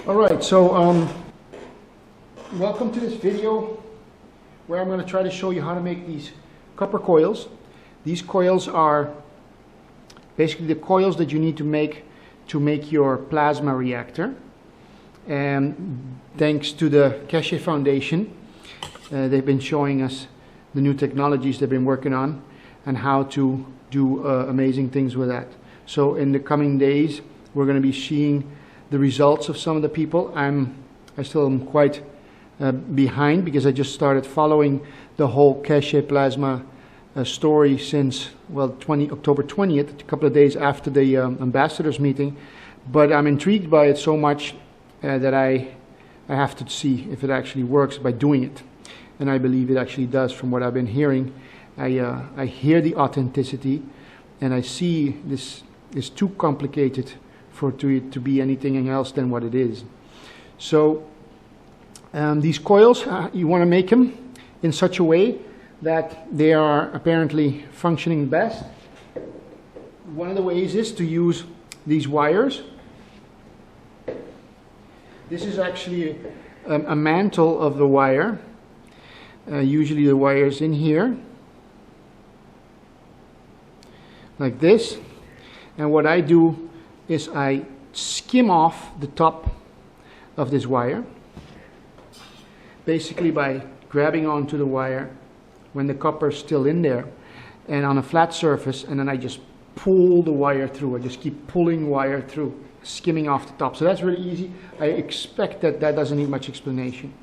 Alright, so welcome to this video where I'm going to try to show you how to make these copper coils. These coils are basically the coils that you need to make your plasma reactor. And thanks to the Keshe Foundation, they've been showing us the new technologies they've been working on and how to do amazing things with that. So in the coming days we're going to be seeing the results of some of the people. I still am quite behind because I just started following the whole Keshe plasma story since, well, October 20th, a couple of days after the ambassadors meeting. But I'm intrigued by it so much that I have to see if it actually works by doing it. And I believe it actually does from what I've been hearing. I hear the authenticity and I see this is too complicated for it to be anything else than what it is. So these coils, you want to make them in such a way that they are apparently functioning best. One of the ways is to use these wires. This is actually a mantle of the wire. Usually the wire's in here, like this. And what I do is I skim off the top of this wire, basically by grabbing onto the wire when the copper is still in there and on a flat surface, and then I just pull the wire through. I just keep pulling wire through, skimming off the top. So that's really easy. I expect that doesn't need much explanation.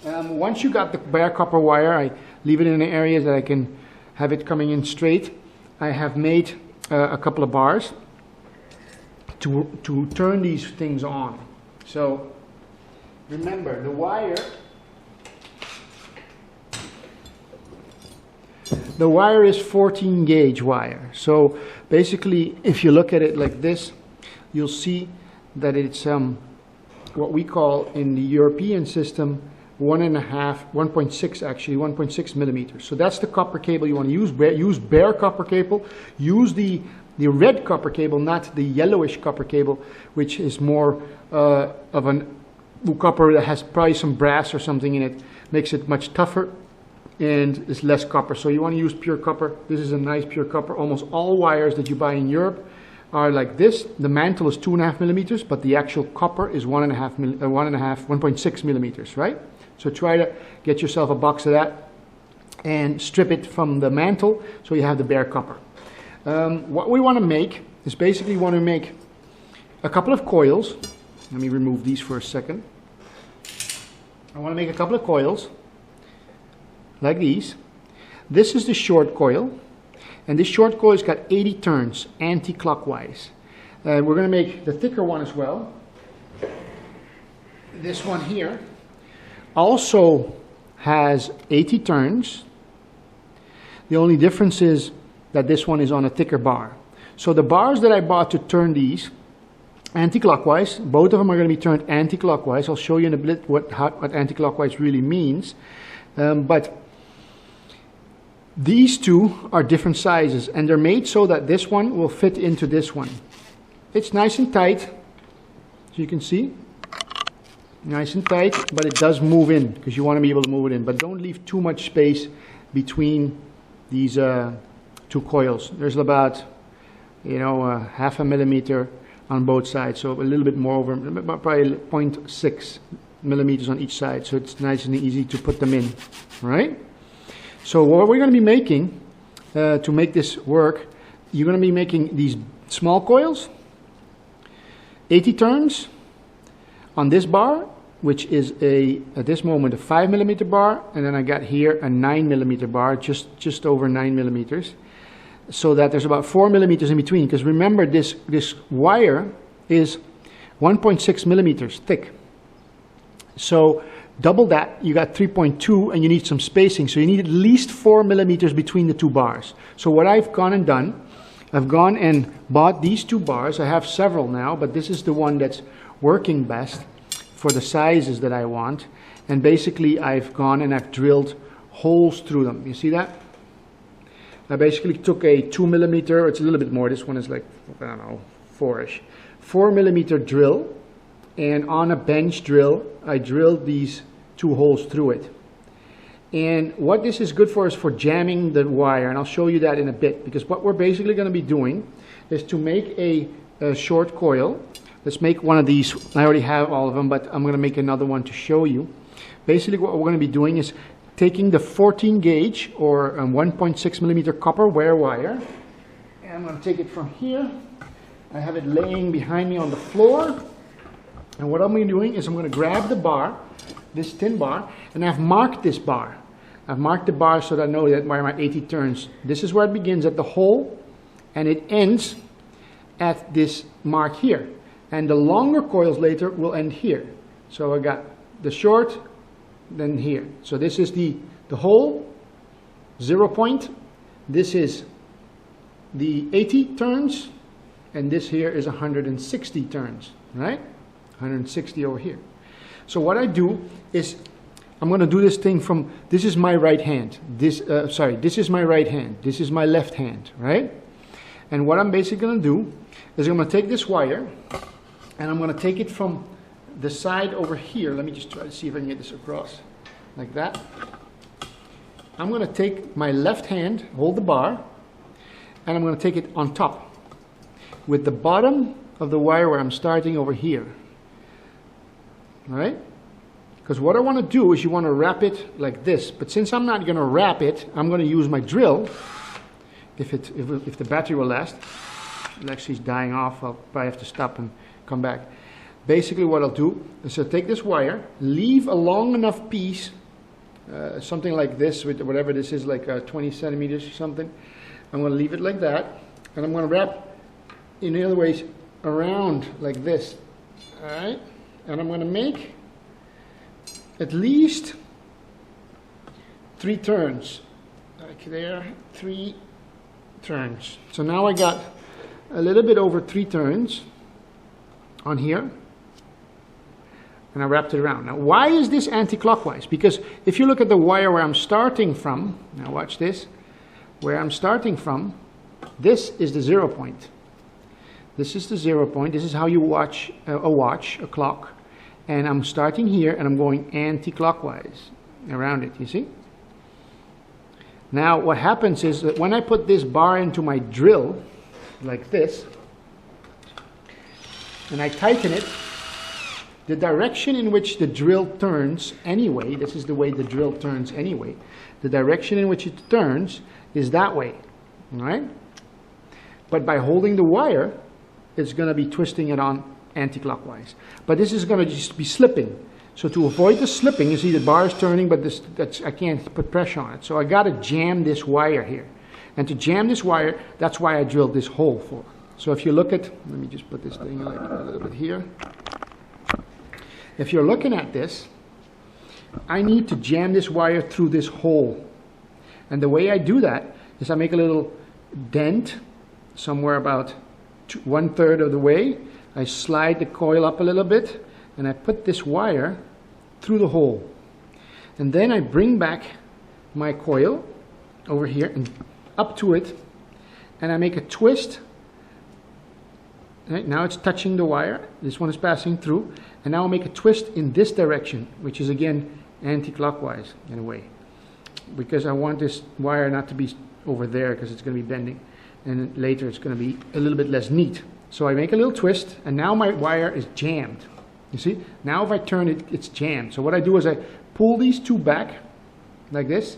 Once you got the bare copper wire, I leave it in the areas that I can have it coming in straight. I have made a couple of bars to turn these things on. So remember, the wire is 14 gauge wire. So basically, if you look at it like this, you'll see that it's what we call in the European system 1.6 millimeters. So that's the copper cable you want to use. Use bare copper cable. Use the red copper cable, not the yellowish copper cable, which is more of a copper that has probably some brass or something in it. Makes it much tougher and is less copper. So you want to use pure copper. This is a nice pure copper. Almost all wires that you buy in Europe are like this. The mantle is 2.5 millimeters, but the actual copper is 1.6 millimeters, right? So try to get yourself a box of that and strip it from the mantle so you have the bare copper. What we want to make is basically want to make a couple of coils. Let me remove these for a second. I want to make a couple of coils like these. This is the short coil, and this short coil's got 80 turns anti-clockwise. We're going to make the thicker one as well. This one here also has 80 turns. The only difference is that this one is on a thicker bar. So the bars that I bought to turn these anti-clockwise, both of them are going to be turned anti-clockwise. I'll show you in a bit what anti-clockwise really means. But these two are different sizes, and they're made so that this one will fit into this one. It's nice and tight, so you can see. Nice and tight, but it does move in because you want to be able to move it in. But don't leave too much space between these two coils. There's about, half a millimeter on both sides, so a little bit more over, probably 0.6 millimeters on each side. So it's nice and easy to put them in, right? So what we're going to be making to make this work, you're going to be making these small coils, 80 turns on this bar, which is at this moment a 5 millimeter bar, and then I got here a 9 millimeter bar, just over 9 millimeters, so that there's about 4 millimeters in between. Because remember, this wire is 1.6 millimeters thick. So double that, you got 3.2, and you need some spacing. So you need at least 4 millimeters between the two bars. So what I've gone and done, I've gone and bought these two bars. I have several now, but this is the one that's working best for the sizes that I want. And basically I've gone and I've drilled holes through them. You see that? I basically took a 2 millimeter, it's a little bit more, this one is like, I don't know, 4-ish. 4 millimeter drill and on a bench drill, I drilled these 2 holes through it. And what this is good for is for jamming the wire, and I'll show you that in a bit, because what we're basically going to be doing is to make a short coil. Let's make one of these. I already have all of them, but I'm going to make another one to show you. Basically what we're going to be doing is taking the 14 gauge or 1.6 millimeter copper wear wire, and I'm going to take it from here. I have it laying behind me on the floor, and what I'm going to be doing is I'm going to grab the bar, this thin bar, and I've marked this bar. I've marked the bar so that I know that where my 80 turns. This is where it begins at the hole, and it ends at this mark here. And the longer coils later will end here. So I got the short, then here. So this is the hole, 0 point. This is the 80 turns, and this here is 160 turns, right? 160 over here. So what I do is I'm going to do this thing from, this is my right hand. This is my right hand. This is my left hand, right? And what I'm basically going to do is I'm going to take this wire, and I'm going to take it from the side over here. Let me just try to see if I can get this across like that. I'm going to take my left hand, hold the bar, and I'm going to take it on top with the bottom of the wire where I'm starting over here. All right? Because what I want to do is you want to wrap it like this. But since I'm not going to wrap it, I'm going to use my drill. If the battery will last. It actually is dying off. I'll probably have to stop and come back. Basically what I'll do is I'll take this wire, leave a long enough piece, something like this, with whatever this is, like 20 centimeters or something. I'm going to leave it like that, and I'm going to wrap in other ways around like this. All right? And I'm going to make at least 3 turns. Like there, 3 turns. So now I got a little bit over 3 turns on here, and I wrapped it around. Now why is this anti-clockwise? Because if you look at the wire where I'm starting from, now watch this, where I'm starting from, this is the 0 point. This is the 0 point. This is how you watch a clock. And I'm starting here and I'm going anti-clockwise around it, you see? Now what happens is that when I put this bar into my drill, like this, and I tighten it, the direction in which the drill turns anyway, this is the way the drill turns anyway, the direction in which it turns is that way, all right? But by holding the wire, it's going to be twisting it on anti-clockwise. But this is going to just be slipping. So to avoid the slipping, you see the bar is turning, but I can't put pressure on it. So I got to jam this wire here. And to jam this wire, that's why I drilled this hole for. So if you look at, let me just put this thing like a little bit here. If you're looking at this, I need to jam this wire through this hole. And the way I do that is I make a little dent somewhere about 1/3 of the way. I slide the coil up a little bit, and I put this wire through the hole. And then I bring back my coil over here and up to it, and I make a twist. Right, now it's touching the wire. This one is passing through, and now I'll make a twist in this direction, which is again anti-clockwise in a way, because I want this wire not to be over there because it's going to be bending, and then later it's going to be a little bit less neat. So I make a little twist, and now my wire is jammed. You see? Now if I turn it, it's jammed. So what I do is I pull these 2 back like this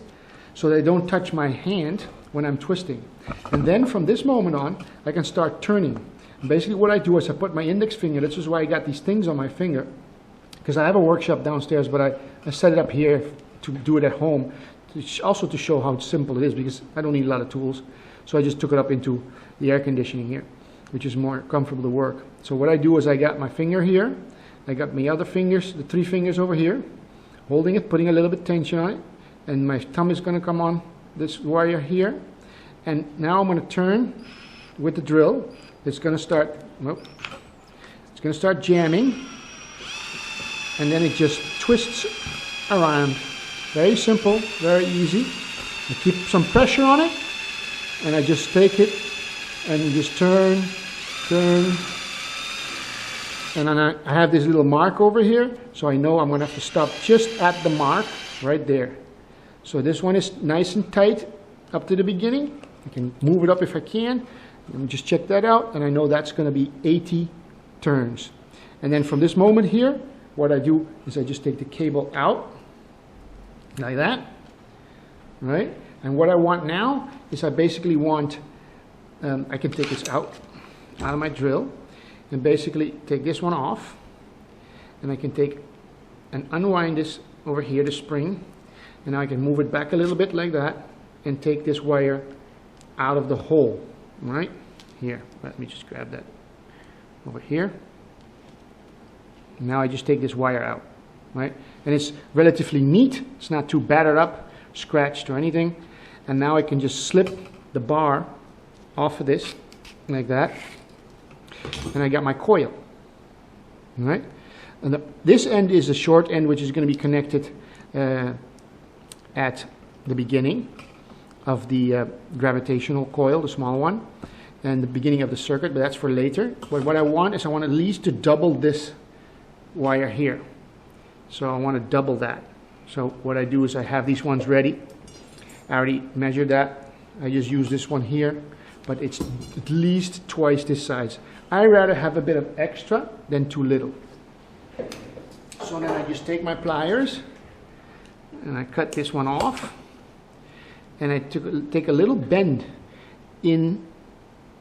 so they don't touch my hand when I'm twisting. And then from this moment on, I can start turning. And basically what I do is I put my index finger, this is why I got these things on my finger, because I have a workshop downstairs, but I set it up here to do it at home, also to show how simple it is, because I don't need a lot of tools. So I just took it up into the air conditioning here, which is more comfortable to work. So what I do is I got my finger here, I got my other fingers, the 3 fingers over here, holding it, putting a little bit of tension on it, and my thumb is going to come on this wire here, and now I'm going to turn with the drill. It's going to start, it's going to start jamming, and then it just twists around. Very simple, very easy. I keep some pressure on it, and I just take it and just turn, And then I have this little mark over here, so I know I'm going to have to stop just at the mark right there. So this one is nice and tight up to the beginning. I can move it up if I can. Let me just check that out, and I know that's going to be 80 turns. And then from this moment here, what I do is I just take the cable out like that, right? And what I want now is I basically want, I can take this out of my drill and basically take this one off, and I can take and unwind this over here, the spring, and now I can move it back a little bit like that and take this wire out of the hole, right here. Let me just grab that over here. Now I just take this wire out, right? And it's relatively neat. It's not too battered up, scratched or anything. And now I can just slip the bar off of this like that. And I got my coil, right? And this end is the short end, which is going to be connected at the beginning of the gravitational coil, the small one, and the beginning of the circuit, but that's for later. But what I want is I want at least to double this wire here. So I want to double that. So what I do is I have these ones ready. I already measured that. I just use this one here, but it's at least twice this size. I rather have a bit of extra than too little. So then I just take my pliers and I cut this one off, and I take a little bend in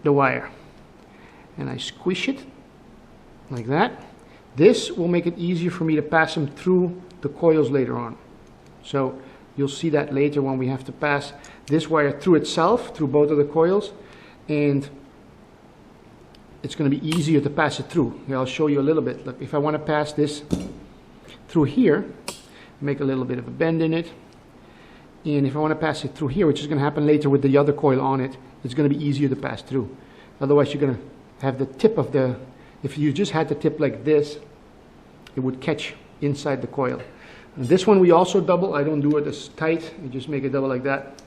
the wire and I squish it like that. This will make it easier for me to pass them through the coils later on. So you'll see that later when we have to pass this wire through itself, through both of the coils, and it's going to be easier to pass it through. Here, I'll show you a little bit. Look, if I want to pass this through here, make a little bit of a bend in it, and if I want to pass it through here, which is going to happen later with the other coil on it, it's going to be easier to pass through. Otherwise you're going to have the tip of the, if you just had the tip like this, it would catch inside the coil. And this one we also double. I don't do it as tight. I just make it double like that,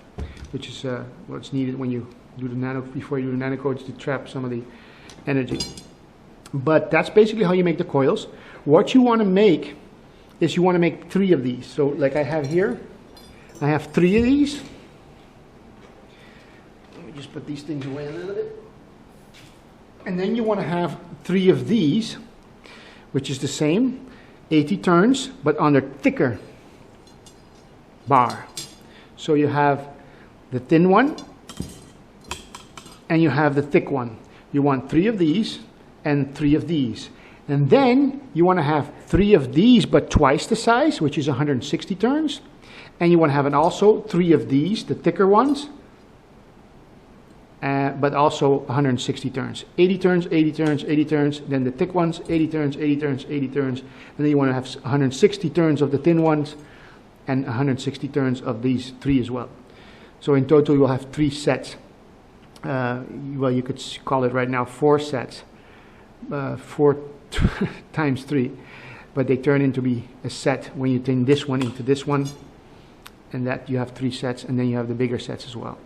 which is what's needed when you do the nano, before you do the nanocoats, to trap some of the energy. But that's basically how you make the coils. What you want to make is you want to make 3 of these. So like I have here, I have 3 of these. Let me just put these things away a little bit. And then you want to have 3 of these, which is the same, 80 turns, but on a thicker bar. So you have the thin one, and you have the thick one. You want 3 of these, and 3 of these. And then you want to have 3 of these, but twice the size, which is 160 turns. And you want to have also 3 of these, the thicker ones, but also 160 turns. 80 turns, 80 turns, 80 turns, then the thick ones, 80 turns, 80 turns, 80 turns, and then you want to have 160 turns of the thin ones, and 160 turns of these 3 as well. So in total you will have 3 sets. Well, you could call it right now 4 sets, 4 times 3, but they turn into be a set when you turn this one into this one, and that you have 3 sets, and then you have the bigger sets as well.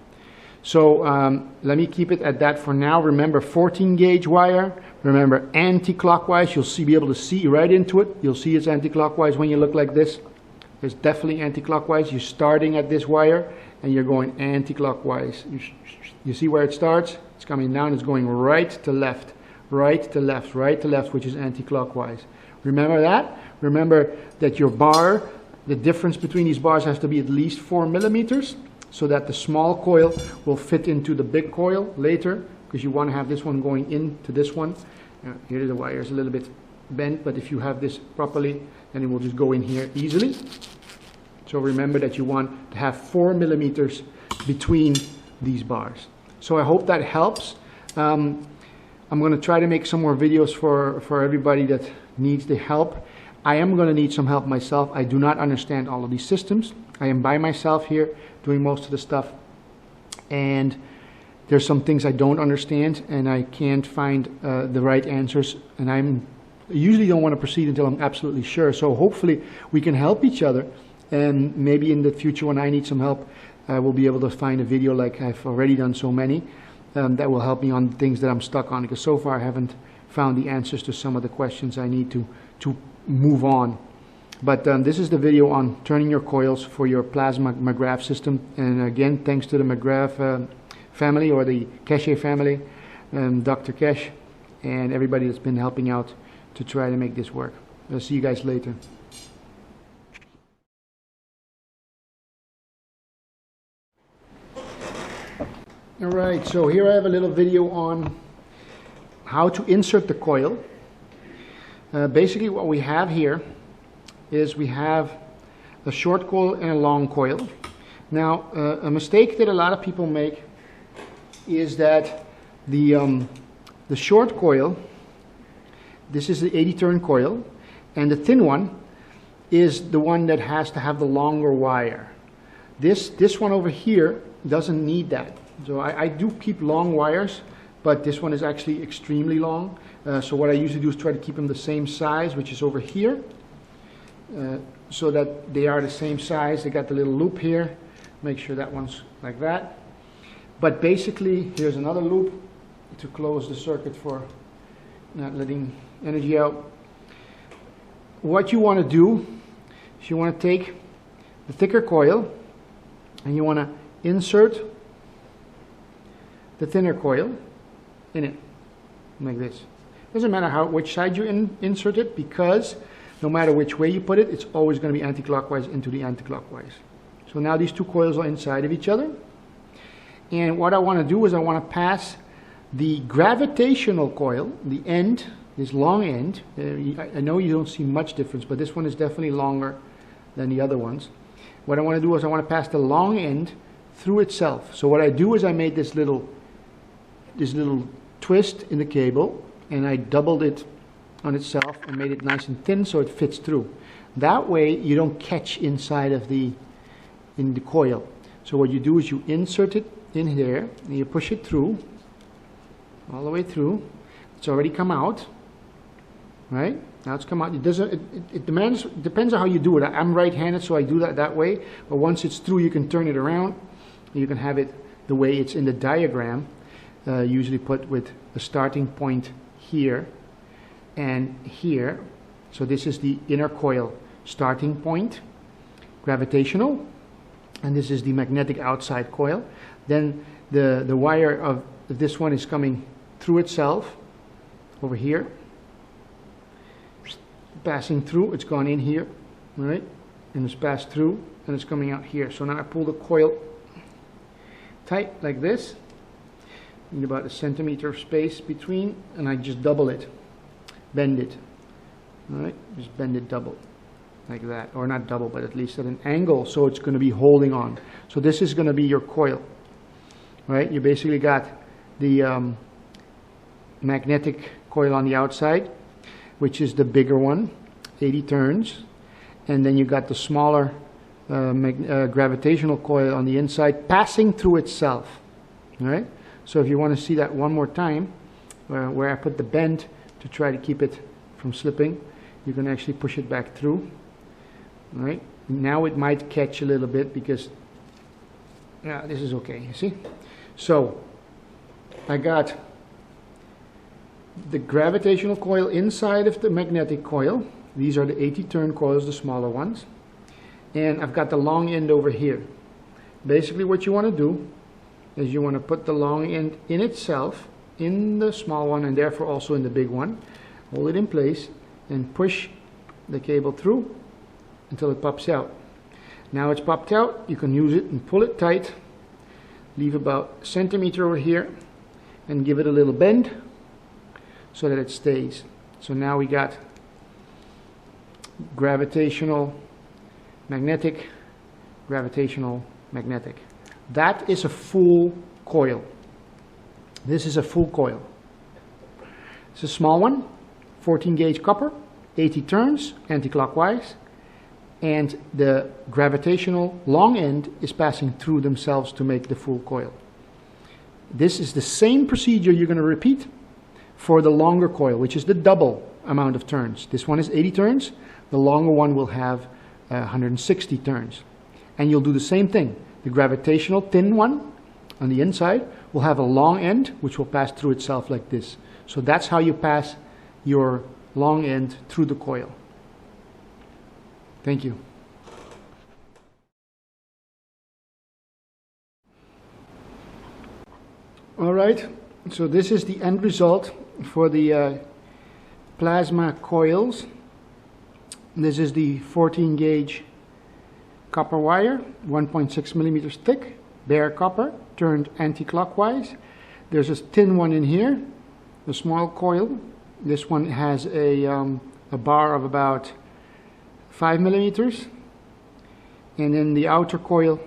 So let me keep it at that for now. Remember, 14 gauge wire. Remember, anti-clockwise. You'll be able to see right into it. You'll see it's anti-clockwise when you look like this. It's definitely anti-clockwise. You're starting at this wire and you're going anti-clockwise. You see where it starts? It's coming down. It's going right to left, right to left, right to left, which is anti-clockwise. Remember that. Remember that your bar, the difference between these bars has to be at least 4 millimeters. So that the small coil will fit into the big coil later, because you want to have this one going into this one. Here the wire is a little bit bent, but if you have this properly, then it will just go in here easily. So remember that you want to have 4 millimeters between these bars. So I hope that helps. I'm going to try to make some more videos for everybody that needs the help. I am going to need some help myself. I do not understand all of these systems. I am by myself here doing most of the stuff, and there's some things I don't understand and I can't find the right answers, and I usually don't want to proceed until I'm absolutely sure. So hopefully we can help each other, and maybe in the future when I need some help, I will be able to find a video like I've already done so many that will help me on things that I'm stuck on, because so far I haven't found the answers to some of the questions I need to move on. But this is the video on turning your coils for your plasma MAGRAV system. And again, thanks to the MAGRAV family, or the Keshe family, Dr. Keshe, and everybody that's been helping out to try to make this work. I'll see you guys later. Alright, so here I have a little video on how to insert the coil. Basically what we have here is we have a short coil and a long coil. Now a mistake that a lot of people make is that the short coil, this is the 80 turn coil, and the thin one is the one that has to have the longer wire. This one over here doesn't need that. So I do keep long wires, but this one is actually extremely long. So what I usually do is try to keep them the same size, which is over here, so that they are the same size. They got the little loop here. Make sure that one's like that. But basically, here's another loop to close the circuit for not letting energy out. What you want to do is you want to take the thicker coil and you want to insert the thinner coil in it, like this. Doesn't matter which side you insert it, because no matter which way you put it, it's always going to be anti-clockwise into the anti-clockwise. So now these two coils are inside of each other. And what I want to do is I want to pass the gravitational coil, the end, this long end. I know you don't see much difference, but this one is definitely longer than the other ones. What I want to do is I want to pass the long end through itself. So what I do is I made this little twist in the cable, and I doubled it on itself and made it nice and thin so it fits through. That way you don't catch inside of in the coil. So what you do is you insert it in there and you push it through, all the way through. It's already come out, right? Now it's come out. It depends on how you do it. I'm right-handed, so I do that way. But once it's through, you can turn it around. You can have it the way it's in the diagram. Usually put with the starting point here and here. So this is the inner coil starting point, gravitational, and this is the magnetic outside coil. Then the wire of this one is coming through itself over here, passing through. It's gone in here, right, and it's passed through, and it's coming out here. So now I pull the coil tight like this. Need about 1 centimeter of space between, and I just double it, bend it. All right, just bend it double, like that, or not double, but at least at an angle, so it's going to be holding on. So this is going to be your coil, right? You basically got the magnetic coil on the outside, which is the bigger one, 80 turns, and then you got the smaller gravitational coil on the inside, passing through itself, all right? So if you want to see that one more time, where I put the bend to try to keep it from slipping, you can actually push it back through. All right. Now it might catch a little bit because this is okay. You see? So I got the gravitational coil inside of the magnetic coil. These are the 80 turn coils, the smaller ones. And I've got the long end over here. Basically what you want to do is you want to put the long end in itself, in the small one, and therefore also in the big one. Hold it in place and push the cable through until it pops out. Now it's popped out, you can use it and pull it tight. Leave about 1 centimeter over here and give it a little bend so that it stays. So now we got gravitational, magnetic, gravitational, magnetic. That is a full coil. This is a full coil. It's a small one, 14 gauge copper, 80 turns, anti-clockwise, and the gravitational long end is passing through themselves to make the full coil. This is the same procedure you're going to repeat for the longer coil, which is the double amount of turns. This one is 80 turns, the longer one will have 160 turns. And you'll do the same thing. The gravitational thin one on the inside will have a long end which will pass through itself like this. So that's how you pass your long end through the coil. Thank you. All right, so this is the end result for the plasma coils. This is the 14 gauge copper wire, 1.6 millimeters thick, bare copper, turned anti-clockwise. There's a thin one in here, a small coil. This one has a bar of about 5 millimeters, and then the outer coil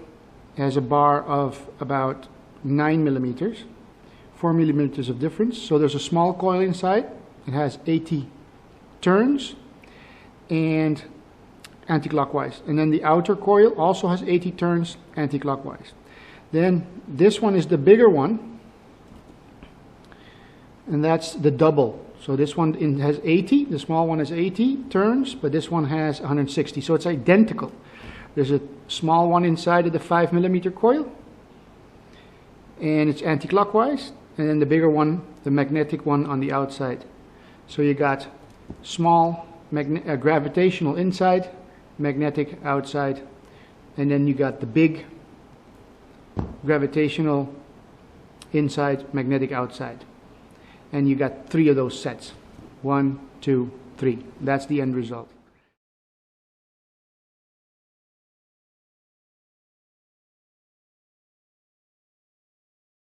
has a bar of about 9 millimeters, 4 millimeters of difference. So there's a small coil inside. It has 80 turns and anti-clockwise, and then the outer coil also has 80 turns anti-clockwise. Then this one is the bigger one, and that's the double. So this one has 80, the small one has 80 turns, but this one has 160, so it's identical. There's a small one inside of the 5 millimeter coil, and it's anti-clockwise, and then the bigger one, the magnetic one, on the outside. So you got small gravitational inside, magnetic outside, and then you got the big gravitational inside, magnetic outside. And you got 3 of those sets. 1, 2, 3. That's the end result.